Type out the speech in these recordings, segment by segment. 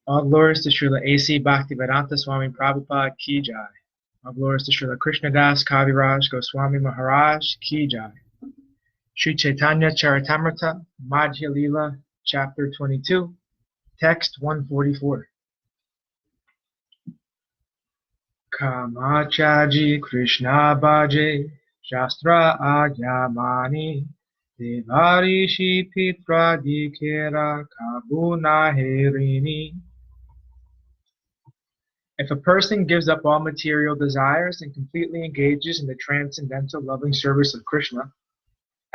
All glories to Srila A.C. Bhaktivedanta Swami Prabhupada Ki Jai. All glories to Srila Krishnadas Kaviraj Goswami Maharaj Ki Jai. Sri Chaitanya Charitamrta Madhya Lila, Chapter 22, Text 144. Kamachaji Krishna Bhaje Shastra Agyamani Devarishi Pitra Dikera Kabuna Herini. If a person gives up all material desires and completely engages in the transcendental loving service of Krishna,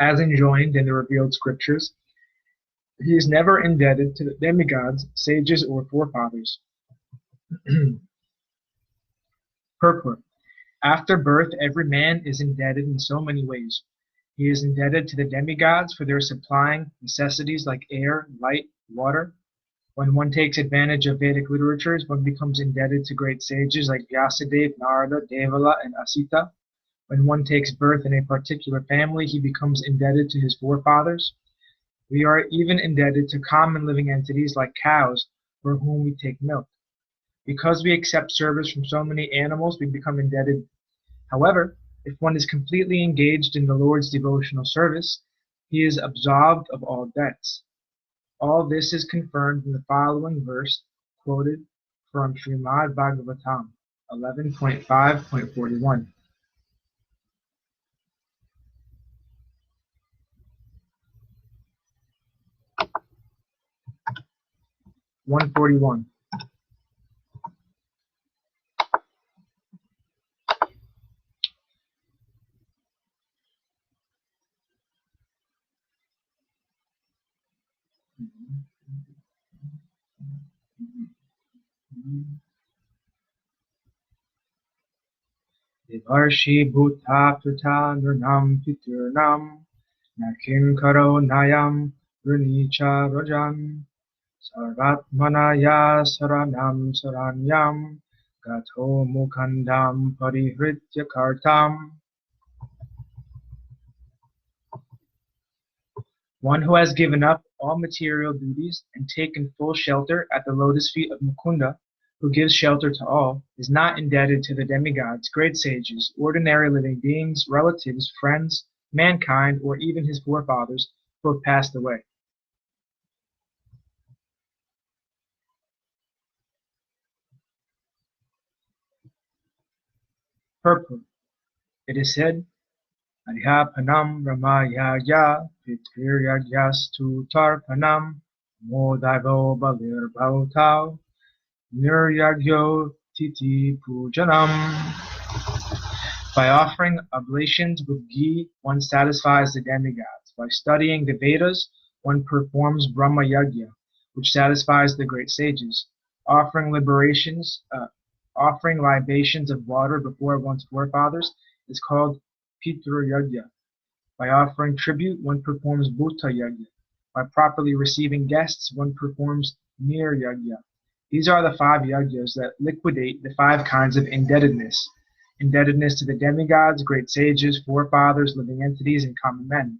as enjoined in the revealed scriptures, he is never indebted to the demigods, sages, or forefathers. Purport. After birth, every man is indebted in so many ways. He is indebted to the demigods for their supplying necessities like air, light, water. When one takes advantage of Vedic literatures, one becomes indebted to great sages like Vyasadeva, Narada, Devala, and Asita. When one takes birth in a particular family, he becomes indebted to his forefathers. We are even indebted to common living entities like cows, for whom we take milk. Because we accept service from so many animals, we become indebted. However, if one is completely engaged in the Lord's devotional service, he is absolved of all debts. All this is confirmed in the following verse, quoted from Srimad Bhagavatam 11.5.41. Devarshi bhuta prata nurnam piturnam nakim karo nayam runicha rajan sarvatmanaya saranam saranyam gato mukhandam parihritya kartam. One who has given up all material duties and taken full shelter at the lotus feet of Mukunda, who gives shelter to all, is not indebted to the demigods, great sages, ordinary living beings, relatives, friends, mankind, or even his forefathers who have passed away. Purport. It is said, Adhyapanam Ramayaya Pitriryagyastu Tarpanam Modaivo Balir Bhautau Niryagyo Titi Pujanam. By offering oblations with ghee, one satisfies the demigods. By studying the Vedas, one performs Brahma Yagya, which satisfies the great sages. Offering libations of water before one's forefathers is called Pitra Yagya. By offering tribute, one performs Bhuta Yagya. By properly receiving guests, one performs Nir Yagya. These are the 5 yagyas that liquidate the 5 kinds of indebtedness. Indebtedness to the demigods, great sages, forefathers, living entities, and common men.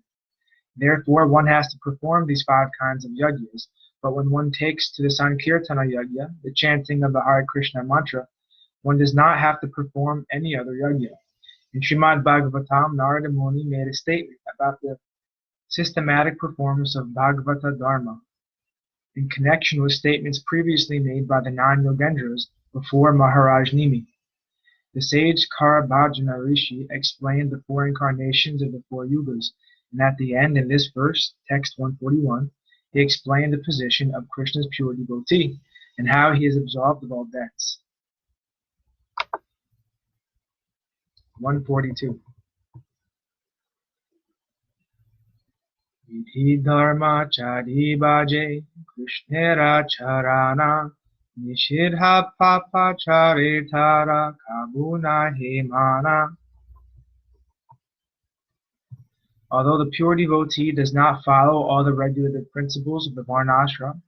Therefore, one has to perform these 5 kinds of yagyas, but when one takes to the Sankirtana Yagya, the chanting of the Hare Krishna mantra, one does not have to perform any other yagya. In Srimad Bhagavatam, Narada Muni made a statement about the systematic performance of Bhagavata Dharma in connection with statements previously made by the 9 Yogendras before Maharaj Nimi. The sage Karabhajana Rishi explained the 4 incarnations of the 4 yugas, and at the end, in this verse, text 141, he explained the position of Krishna's pure devotee and how he is absolved of all debts. 142. Vidhi dharma chadi bhaje krishnera charana nishidha papa charitara kabuna hemana. Although the pure devotee does not follow all the regulative principles of the Varnashram,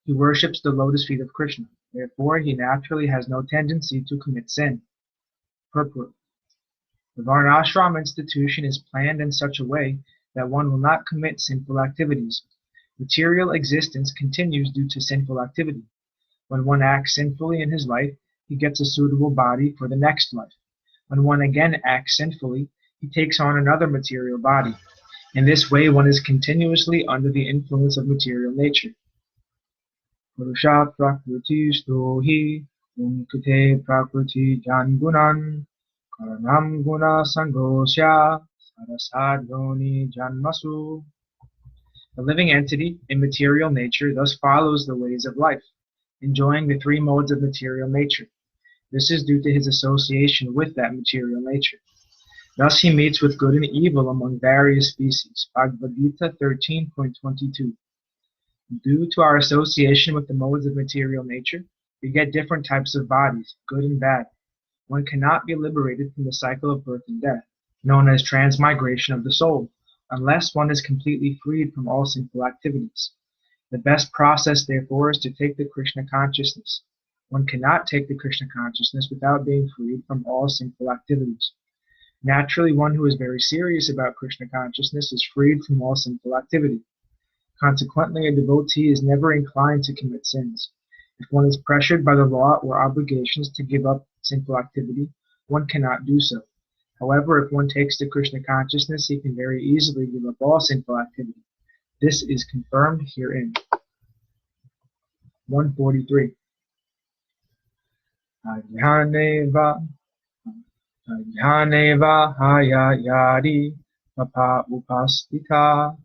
he worships the lotus feet of Krishna. Therefore, he naturally has no tendency to commit sin. Purport. The Varnashram institution is planned in such a way that one will not commit sinful activities. Material existence continues due to sinful activity. When one acts sinfully in his life, he gets a suitable body for the next life. When one again acts sinfully, he takes on another material body. In this way, one is continuously under the influence of material nature. Purushat prakriti stohi unkute prakriti jangunan karanam guna sangosya sarasad yoni janmasu. The living entity in material nature thus follows the ways of life, enjoying the three modes of material nature. This is due to his association with that material nature. Thus he meets with good and evil among various species. Bhagavad Gita 13.22. Due to our association with the modes of material nature, we get different types of bodies, good and bad. One cannot be liberated from the cycle of birth and death, known as transmigration of the soul, unless one is completely freed from all sinful activities. The best process, therefore, is to take the Krishna consciousness. One cannot take the Krishna consciousness without being freed from all sinful activities. Naturally, one who is very serious about Krishna consciousness is freed from all sinful activity. Consequently, a devotee is never inclined to commit sins. If one is pressured by the law or obligations to give up sinful activity, one cannot do so. However, if one takes to Krishna consciousness, he can very easily give up all sinful activity. This is confirmed herein. 143. Ajnaneva haya yadi papa upastita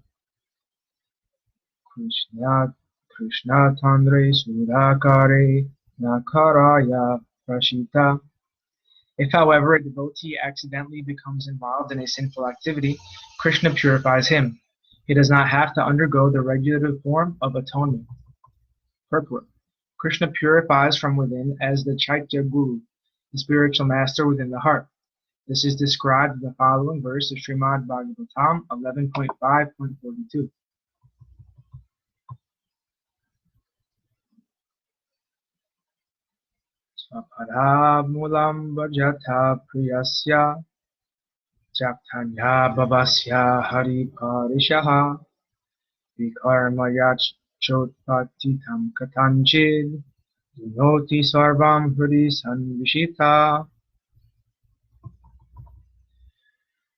Krishna tandre sudakare nakaraya prashita. If, however, a devotee accidentally becomes involved in a sinful activity, Krishna purifies him. He does not have to undergo the regulative form of atonement. Purport. Krishna purifies from within as the Chaitanya Guru, the spiritual master within the heart. This is described in the following verse of Srimad Bhagavatam 11.5.42. Swapada mulam vajata priyasya Chaitanya bhavasya hariparishaha vikarmayach chotpatitam katanchid dunoti sarvam hridi sanvishita.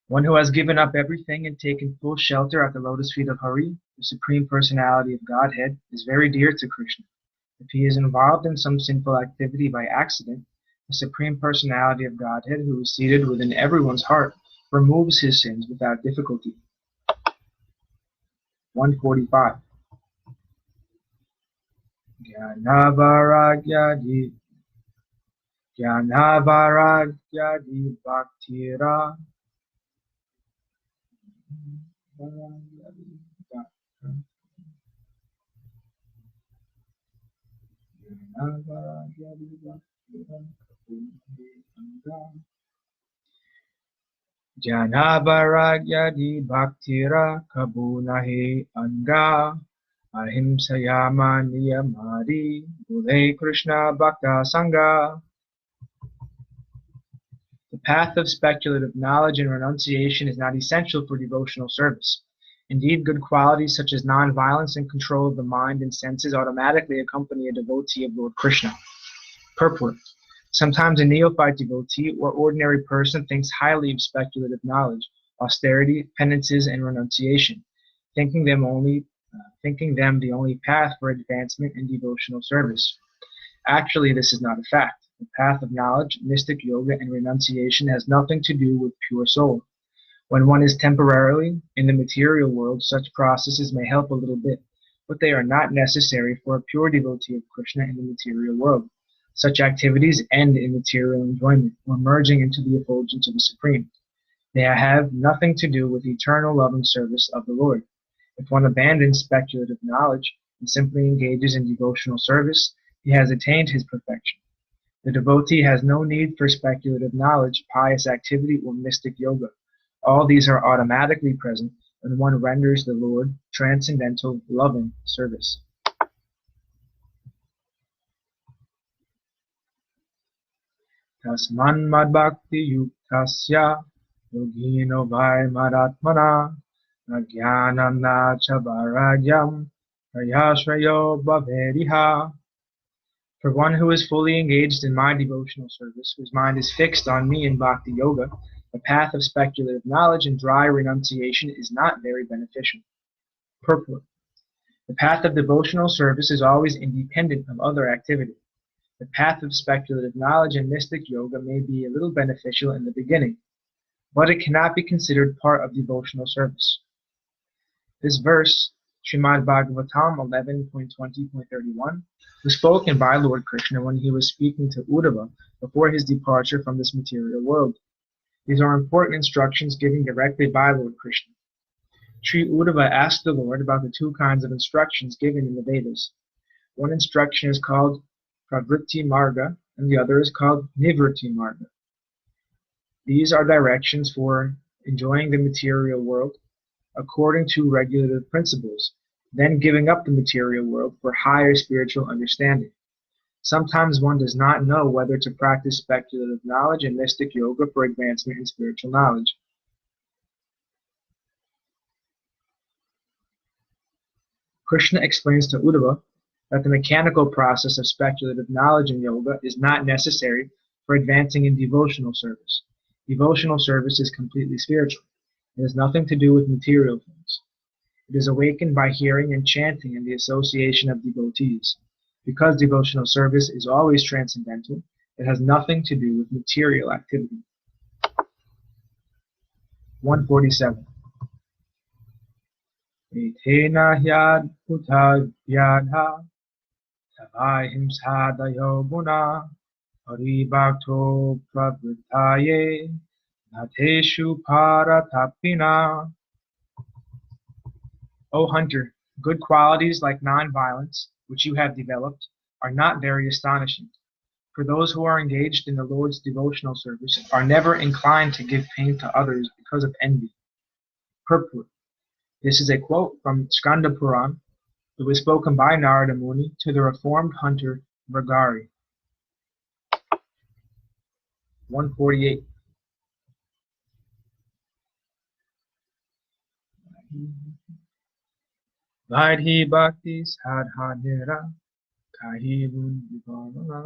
One who has given up everything and taken full shelter at the lotus feet of Hari, the Supreme Personality of Godhead, is very dear to Krishna. If he is involved in some sinful activity by accident, the Supreme Personality of Godhead, who is seated within everyone's heart, removes his sins without difficulty. 145. Jnanavaragyadi bhaktira Janavaragyadi bhaktira kabunahi anga ahimsayama niyamadi Bhule Krishna Bhakta Sangha. The path of speculative knowledge and renunciation is not essential for devotional service. Indeed, good qualities such as non-violence and control of the mind and senses automatically accompany a devotee of Lord Krishna. Purport. Sometimes a neophyte devotee or ordinary person thinks highly of speculative knowledge, austerity, penances, and renunciation, thinking them the only path for advancement in devotional service. Actually, this is not a fact. The path of knowledge, mystic yoga, and renunciation has nothing to do with pure soul. When one is temporarily in the material world, such processes may help a little bit, but they are not necessary for a pure devotee of Krishna in the material world. Such activities end in material enjoyment or merging into the effulgence of the Supreme. They have nothing to do with eternal loving service of the Lord. If one abandons speculative knowledge and simply engages in devotional service, he has attained his perfection. The devotee has no need for speculative knowledge, pious activity, or mystic yoga. All these are automatically present when one renders the Lord transcendental, loving service. Tasman madbhakti yuktasya yogino vai maratmana nagyanam na chabaragyam prayashrayo bhaveriha. For one who is fully engaged in my devotional service, whose mind is fixed on me in Bhakti Yoga, the path of speculative knowledge and dry renunciation is not very beneficial. Purport. The path of devotional service is always independent of other activity. The path of speculative knowledge and mystic yoga may be a little beneficial in the beginning, but it cannot be considered part of devotional service. This verse, Srimad Bhagavatam 11.20.31, was spoken by Lord Krishna when he was speaking to Uddhava before his departure from this material world. These are important instructions given directly by Lord Krishna. Sri Uddhava asked the Lord about the two kinds of instructions given in the Vedas. One instruction is called Pravritti Marga, and the other is called Nivritti Marga. These are directions for enjoying the material world according to regulative principles, then giving up the material world for higher spiritual understanding. Sometimes one does not know whether to practice speculative knowledge and mystic yoga for advancement in spiritual knowledge. Krishna explains to Uddhava that the mechanical process of speculative knowledge and yoga is not necessary for advancing in devotional service. Devotional service is completely spiritual. It has nothing to do with material things. It is awakened by hearing and chanting in the association of devotees. Because devotional service is always transcendental, it has nothing to do with material activity. 147. Etena hyad uta vyadha tavahimsa dayo guna paribhakto pravrittaye nateshu paratapina. O hunter, good qualities like non-violence, which you have developed, are not very astonishing. For those who are engaged in the Lord's devotional service are never inclined to give pain to others because of envy. Purport. This is a quote from Skanda Puran. It was spoken by Narada Muni to the reformed hunter Vragari. 148. Vaidhi Bhakti Sadhanera Kahi Vundivana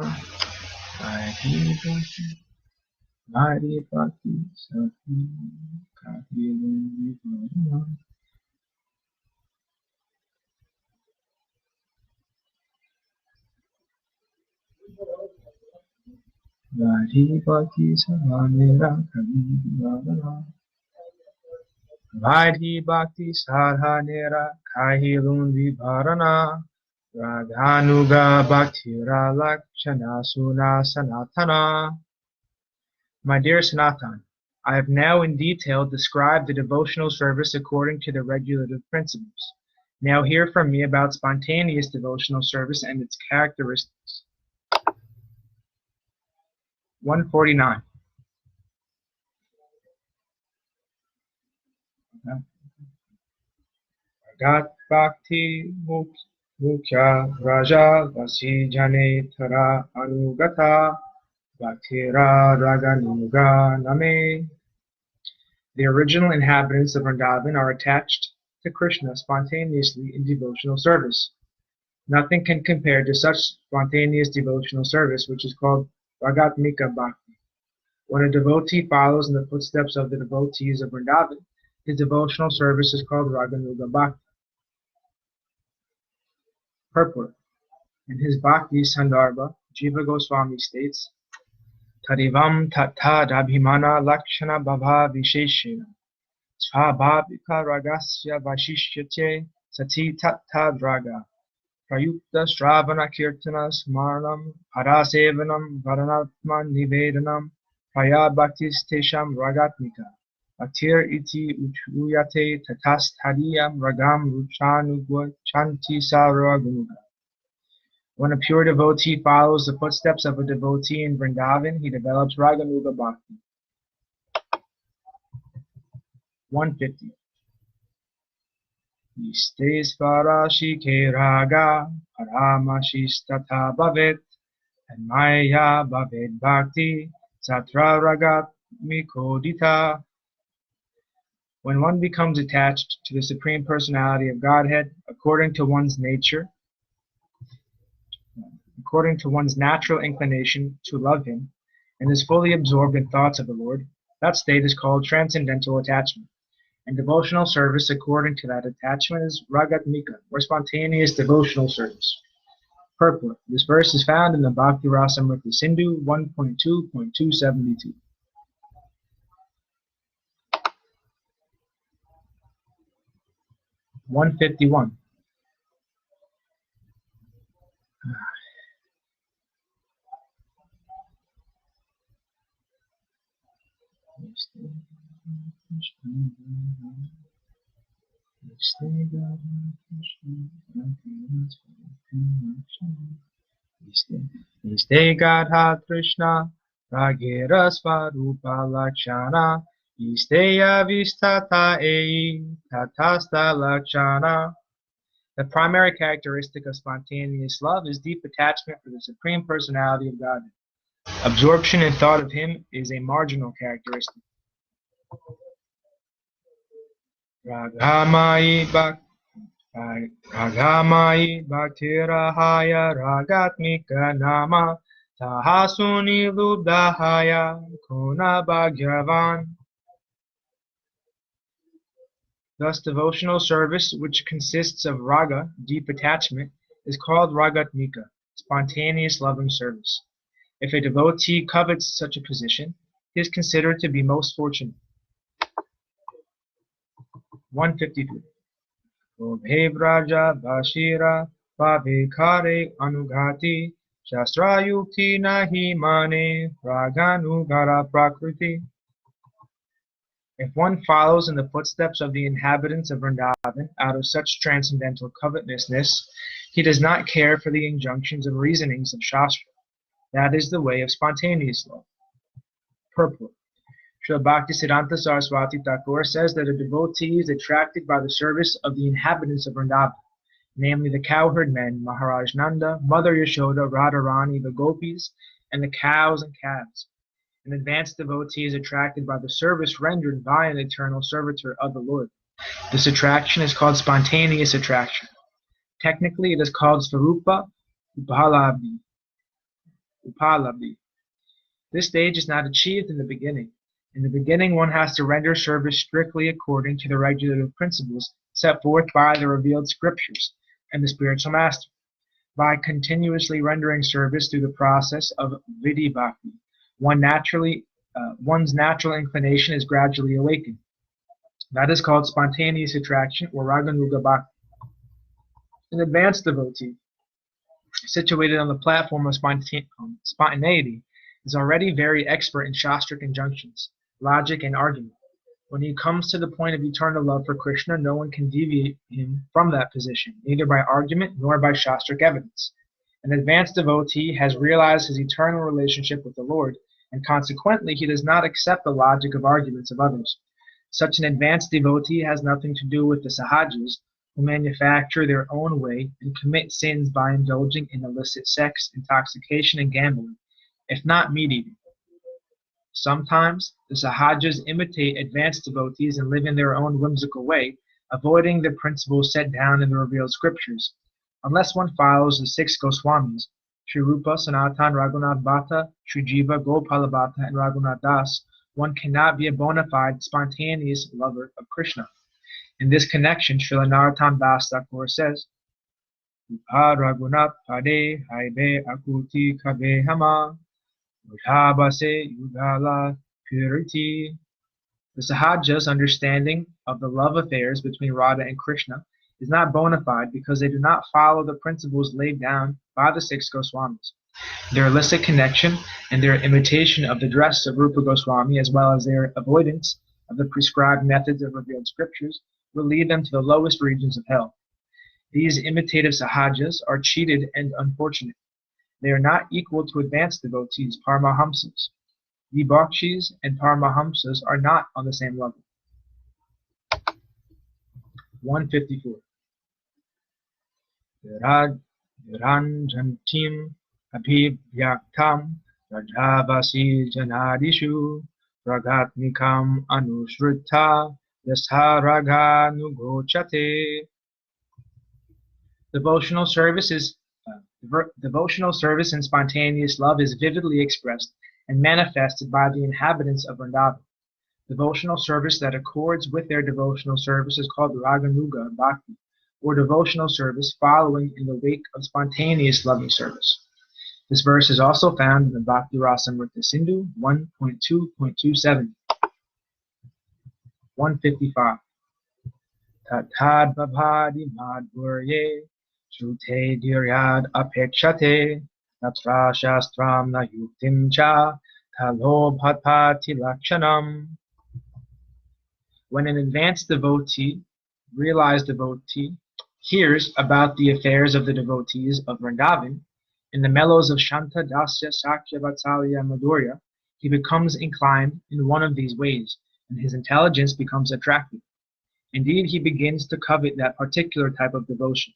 Vaidhi Bhakti Sadhanera Kahi Vundivana. Vaidhi Bhakti Sadhanera Kahi Vundivana Vaidhi Bhakti Sadhanera Kahilun Vibharana Radhanuga Bhaktira Lakshana Suna Sanatana. My dear Sanatan, I have now in detail described the devotional service according to the regulative principles. Now hear from me about spontaneous devotional service and its characteristics. 149. Gat Bhakti Mukhya Raja Vasi Jane Tara Anugata Bhaktira Raganuga Name. The original inhabitants of Vrindavan are attached to Krishna spontaneously in devotional service. Nothing can compare to such spontaneous devotional service, which is called Ragatmika Bhakti. When a devotee follows in the footsteps of the devotees of Vrindavan, his devotional service is called Raganuga Bhakti. Purport. In his Bhakti Sandarbha, Jiva Goswami states, Tadivam tattad abhimana lakshana bhava visheshena svabhavika ragasya vashishyate sati tattad raga prayukta shravana kirtana smaranam parasevanam varanatma nivedanam praya bhaktis tesham ragatmika bhaktir iti uchuyate tatastadiyam ragam ruchanugva chanti saraganuga. When a pure devotee follows the footsteps of a devotee in Vrindavan, he develops Raganuga Bhakti. 150. Istesvarashi raga paramashistata bhavet and maya bhavet bhakti satra ragat mikodita. When one becomes attached to the Supreme Personality of Godhead according to one's nature, according to one's natural inclination to love him, and is fully absorbed in thoughts of the Lord, that state is called transcendental attachment. And devotional service according to that attachment is ragatmika, or spontaneous devotional service. Purport. This verse is found in the Bhakti Rasamrita Sindhu 1.2.272. (151). Iste Gadha Krishna Ragera Svarupa Lakshana Isteya Vistata Ei Tatasta Lakshana. The primary characteristic of spontaneous love is deep attachment for the Supreme Personality of Godhead. Absorption in thought of Him is a marginal characteristic. Ragamai Bhaktirahaya Ragatmika Nama Tahasuni Ludahaya Kona Bhagyavan. Thus, devotional service, which consists of raga, deep attachment, is called ragatmika, spontaneous loving service. If a devotee covets such a position, he is considered to be most fortunate. 153. Obhebraja Bashira Bhavikare Anugati Shastrayukti Nahi Mane Raganugara Prakriti. If one follows in the footsteps of the inhabitants of Vrindavan out of such transcendental covetousness, he does not care for the injunctions and reasonings of Shastra. That is the way of spontaneous love. Purport. Srila Bhaktisiddhanta Saraswati Thakur says that a devotee is attracted by the service of the inhabitants of Vrindavan, namely the cowherd men, Maharaj Nanda, Mother Yashoda, Radharani, the gopis, and the cows and calves. An advanced devotee is attracted by the service rendered by an eternal servitor of the Lord. This attraction is called spontaneous attraction. Technically, it is called Svarupa Upalabdhi. This stage is not achieved in the beginning. In the beginning, one has to render service strictly according to the regulative principles set forth by the revealed scriptures and the spiritual master. By continuously rendering service through the process of vidhi bhakti, one's natural inclination is gradually awakened. That is called spontaneous attraction or raganuga bhakti. An advanced devotee, situated on the platform of spontaneity, is already very expert in shastric injunctions, logic, and argument. When he comes to the point of eternal love for Krishna, no one can deviate him from that position, neither by argument nor by shastric evidence. An advanced devotee has realized his eternal relationship with the Lord, and consequently he does not accept the logic of arguments of others. Such an advanced devotee has nothing to do with the sahajas, who manufacture their own way and commit sins by indulging in illicit sex, intoxication, and gambling, if not meat-eating. Sometimes the sahajas imitate advanced devotees and live in their own whimsical way, avoiding the principles set down in the revealed scriptures. Unless one follows the 6 Goswamis, Sri Rupa, Sanatan, Raghunath Bhatta, Sri Jiva, Gopala Bhatta, and Raghunath Das, one cannot be a bona fide, spontaneous lover of Krishna. In this connection, Srila Narottam Das Thakur says, Raghunath Pade Haibe Akuti Kabe Hama Udhabase Yugala Purity. The sahaja's understanding of the love affairs between Radha and Krishna is not bona fide because they do not follow the principles laid down by the 6 Goswamis. Their illicit connection and their imitation of the dress of Rupa Goswami, as well as their avoidance of the prescribed methods of revealed scriptures, will lead them to the lowest regions of hell. These imitative sahajas are cheated and unfortunate. They are not equal to advanced devotees, Paramahamsas. Vibhakshis and Paramahamsas are not on the same level. 154. Viranjantim abhibhyaktam rajavasi janadishu ragatmikam anushrita yasaraga nugochate. Devotional service is Devotional service and spontaneous love is vividly expressed and manifested by the inhabitants of Vrindavan. Devotional service that accords with their devotional service is called Raganuga Bhakti, or devotional service following in the wake of spontaneous loving service. This verse is also found in the Bhakti Rasamrita Sindhu 1.2.27, 155. Tathad babhadi madhurye shrute dhiryad apekshate natra shastram na yuktim cha talo bhatpati lakshanam. When an advanced devotee, realized devotee, hears about the affairs of the devotees of Vrindavan, in the mellows of Shanta, Dasya, Sakya, Vatsalya, and Madhurya, he becomes inclined in one of these ways, and his intelligence becomes attractive. Indeed, he begins to covet that particular type of devotion.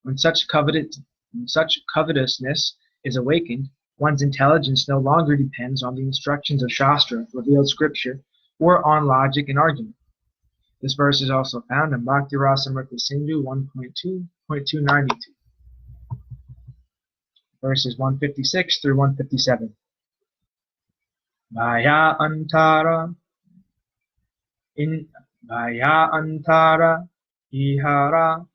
When such covetousness is awakened, one's intelligence no longer depends on the instructions of Shastra, revealed scripture, or on logic and argument. This verse is also found in Bhakti Rasamrita Sindhu 1.2.292. Verses 156 through 157. Maya antara ihara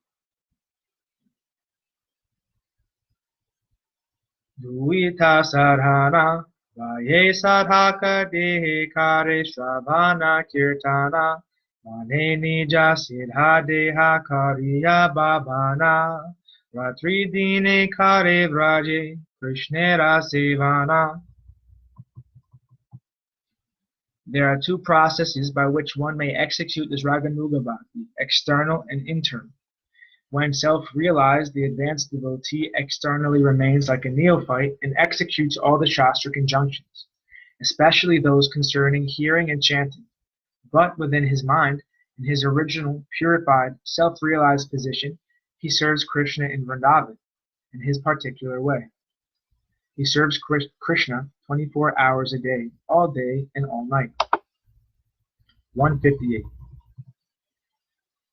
duita sarhana vaye sarhaka dehe kare shravana kirtana mane nija siddha deha kariya babana Ratri dine kare vraje krishnera sevana. There are two processes by which one may execute this Raganuga Bhakti, external and internal. When self-realized, the advanced devotee externally remains like a neophyte and executes all the Shastric injunctions, especially those concerning hearing and chanting. But within his mind, in his original, purified, self-realized position, he serves Krishna in Vrindavan in his particular way. He serves Krishna 24 hours a day, all day and all night. 158.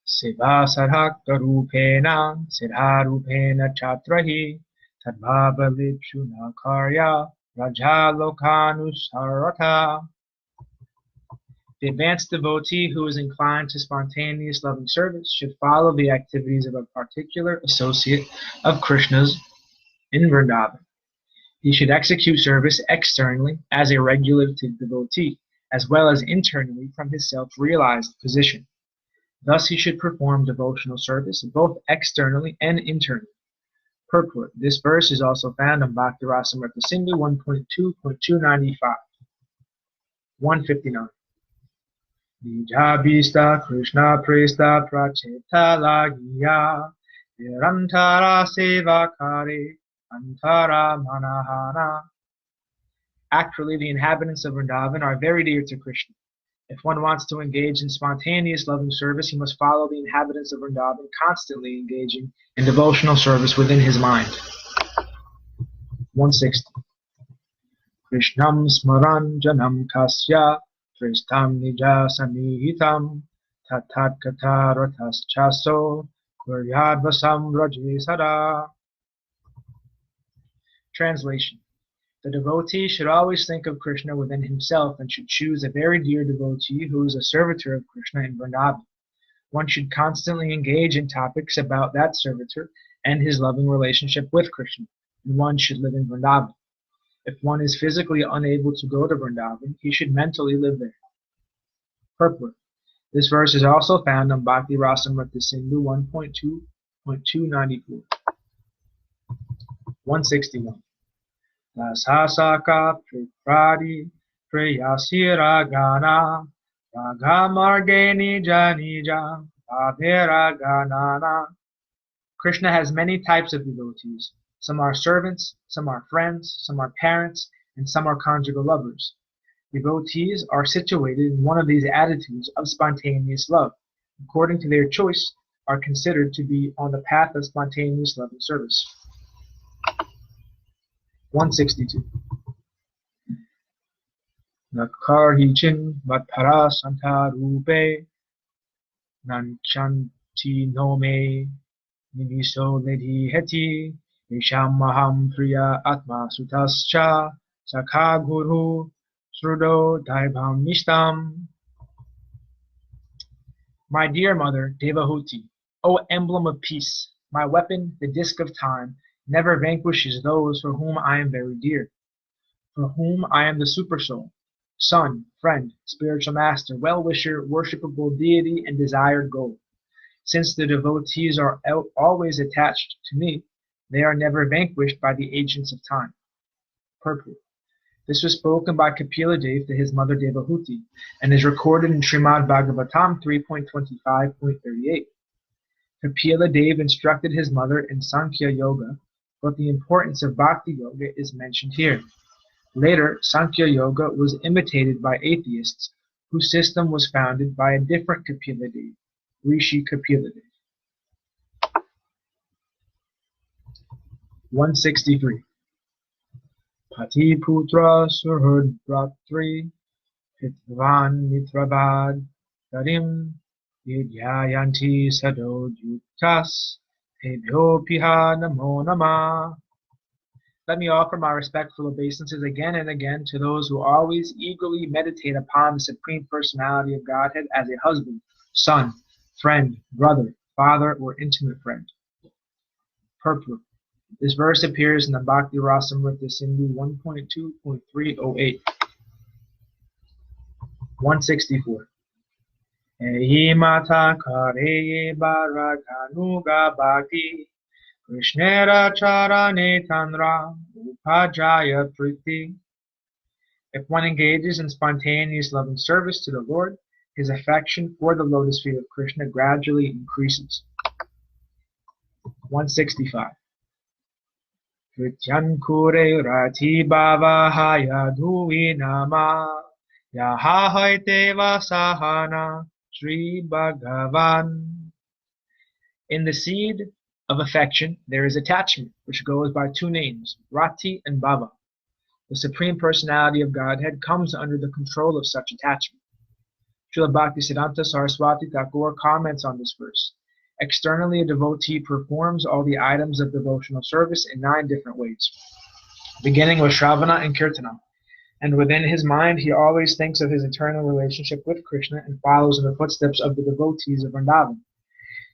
Seva sarhakta rupena siddha rupena chatrahi tadbhava lipshuna karya raja lokanusarata. The advanced devotee who is inclined to spontaneous loving service should follow the activities of a particular associate of Krishna's in Vrindavan. He should execute service externally as a regulative devotee, as well as internally from his self-realized position. Thus he should perform devotional service both externally and internally. Purport. This verse is also found in Bhakti Rasamrita Sindhu 1.2.295. 159. Nijabhista Krishna Presta Pracheta Lagiya Nirantara Sevakare Antara Manahana. Actually, the inhabitants of Vrindavan are very dear to Krishna. If one wants to engage in spontaneous loving service, he must follow the inhabitants of Vrindavan, constantly engaging in devotional service within his mind. 160. Krishnam smaran janam kasya Tristam nija samihitam tatat kata ratas chaso kuryadvasam raje sada. Translation. The devotee should always think of Krishna within himself and should choose a very dear devotee who is a servitor of Krishna in Vrindavan. One should constantly engage in topics about that servitor and his loving relationship with Krishna, and one should live in Vrindavan. If one is physically unable to go to Vrindavan, he should mentally live there. Purport. This verse is also found in Bhakti Rasamrita Sindhu 1.2.294. 161. Dasasaka pripradi priyasira gana ragamarge nija nija abhira ganana. Krishna has many types of devotees. Some are servants, some are friends, some are parents, and some are conjugal lovers. Devotees are situated in one of these attitudes of spontaneous love. According to their choice, are considered to be on the path of spontaneous loving service. 162. Nakarhichin vatpara santa rupe nanchanti nome nimiso ledhi heti Isham maham priya atma sutascha sakha guru srudo daibham nishtam. My dear mother, Devahuti, O emblem of peace, my weapon, the disk of time, never vanquishes those for whom I am very dear, for whom I am the supersoul, son, friend, spiritual master, well-wisher, worshipable deity, and desired goal. Since the devotees are always attached to me, they are never vanquished by the agents of time. Purport. This was spoken by Kapila Dev to his mother Devahuti, and is recorded in Srimad Bhagavatam 3.25.38. Kapila Dev instructed his mother in Sankhya Yoga, but the importance of Bhakti Yoga is mentioned here. Later, Sankhya Yoga was imitated by atheists, whose system was founded by a different Kapila Dev, Rishi Kapila Dev. 163. Pati Putra Surhud Bratri Pitvan Mitrabad Tarim Vidyayanti Sadoduktas Tebhyo Piha Namo Nama. Let me offer my respectful obeisances again and again to those who always eagerly meditate upon the Supreme Personality of Godhead as a husband, son, friend, brother, father, or intimate friend. Purport. This verse appears in the Bhakti Rasamrita Sindhu 1.2.308. 164. Ehi mata kareye barakanuga bhakti Krishnera charane tanra upajaya priti. If one engages in spontaneous loving service to the Lord, his affection for the lotus feet of Krishna gradually increases. 165. Krityan kure rati bhava haya dhui nama yahahaite vasahana Sri Bhagavan. In the seed of affection there is attachment, which goes by two names, Rati and Bhava. The Supreme Personality of Godhead comes under the control of such attachment. Srila Bhaktisiddhanta Saraswati Thakur comments on this verse. Externally, a devotee performs all the items of devotional service in 9 different ways, beginning with Shravana and Kirtana. And within his mind, he always thinks of his eternal relationship with Krishna and follows in the footsteps of the devotees of Vrindavan.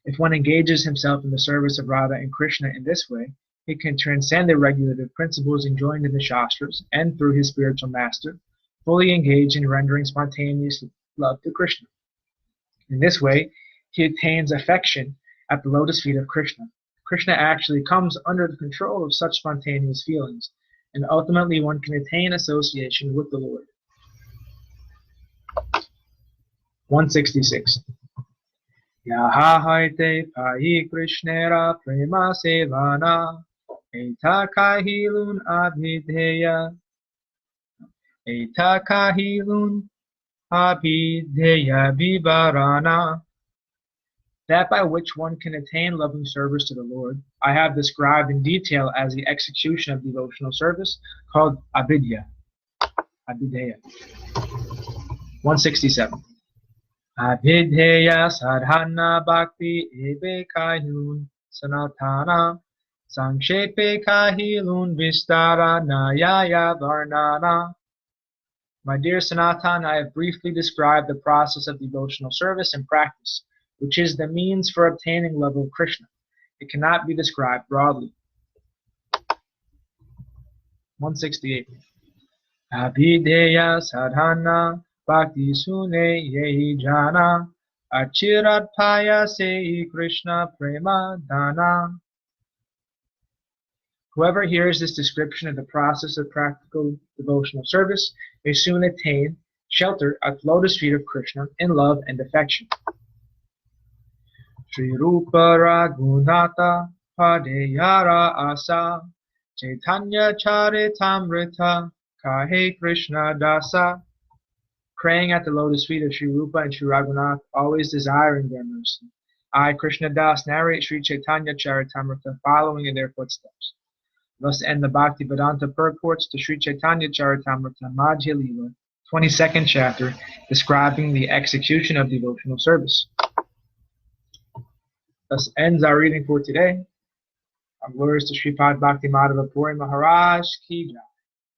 If one engages himself in the service of Radha and Krishna in this way, he can transcend the regulative principles enjoined in the Shastras and, through his spiritual master, fully engage in rendering spontaneous love to Krishna. In this way, he attains affection at the lotus feet of Krishna. Krishna actually comes under the control of such spontaneous feelings, and ultimately one can attain association with the Lord. 166. Yahahaite pahi Krishnera prema sevana eta kahilun abhideya vivarana. That by which one can attain loving service to the Lord, I have described in detail as the execution of devotional service, called abhideya. 167. Abhideya sadhana bhakti ebe kahilun sanatana sankshepe kahilun vistara nayaya varnana. My dear Sanatan, I have briefly described the process of devotional service and practice, which is the means for obtaining love of Krishna. It cannot be described broadly. 168. Abhideya sadhana bhakti sune yehi jana achirat paya sei Krishna prema dana. Whoever hears this description of the process of practical devotional service may soon attain shelter at the lotus feet of Krishna in love and affection. Sri Rupa Raghunatha Padeyara Asa Chaitanya Charitamrta Kahe Krishna Dasa. Praying at the lotus feet of Sri Rupa and Sri Raghunath, always desiring their mercy, I, Krishna Das, narrate Sri Chaitanya Charitamrta, following in their footsteps. Thus end the Bhakti Vedanta purports to Sri Chaitanya Charitamrta Madhya Lila, 22nd chapter, describing the execution of devotional service. Thus ends our reading for today. All glories to Sripad Bhakti Madhava Puri Maharaj Ki Jai.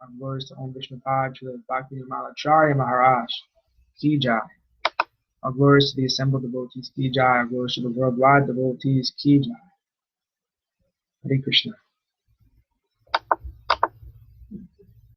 All glories to Om Vishnupad Srila Bhakti Vimalacharya Maharaj Ki Jai. All glories to the assembled devotees Ki Jai. All glories to the worldwide devotees Ki Jai. Hare Krishna.